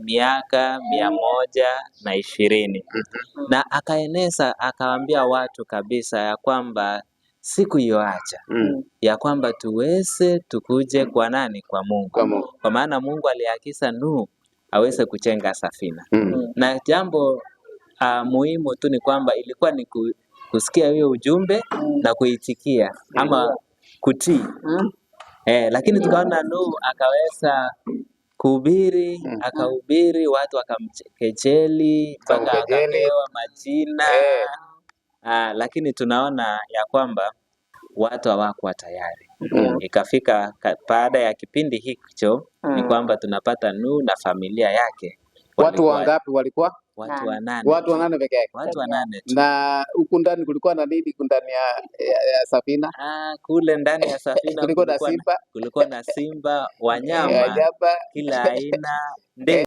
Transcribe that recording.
miaka 120 na akaeneza akawaambia watu kabisa ya kwamba siku yoacha ya kwamba tuweze tukuje kwa nani? Kwa Mungu. Kwa maana Mungu aliagiza Nuhu aweze kujenga safina. Na jambo muhimu tu ni kwamba ilikuwa ni kusikia hiyo ujumbe na kuitikia ama kutii. Lakini tukaona Nuhu akaweza kuhubiri, akahubiri, watu wakamkejeli mpaka akapewa majina. Lakini tunaona ya kwamba watu hawakuwa tayari. Ikafika baada ya kipindi hicho ni kwamba tunapata Nuhu na familia yake. Watu wangapi walikuwa? Watu 8. Watu 8 peke yake. Watu 8 tu. Na huku ndani kulikuwa na nini ndani ya safina? Kule ndani ya safina kulikuwa na simba, wanyama, kila aina, ndege.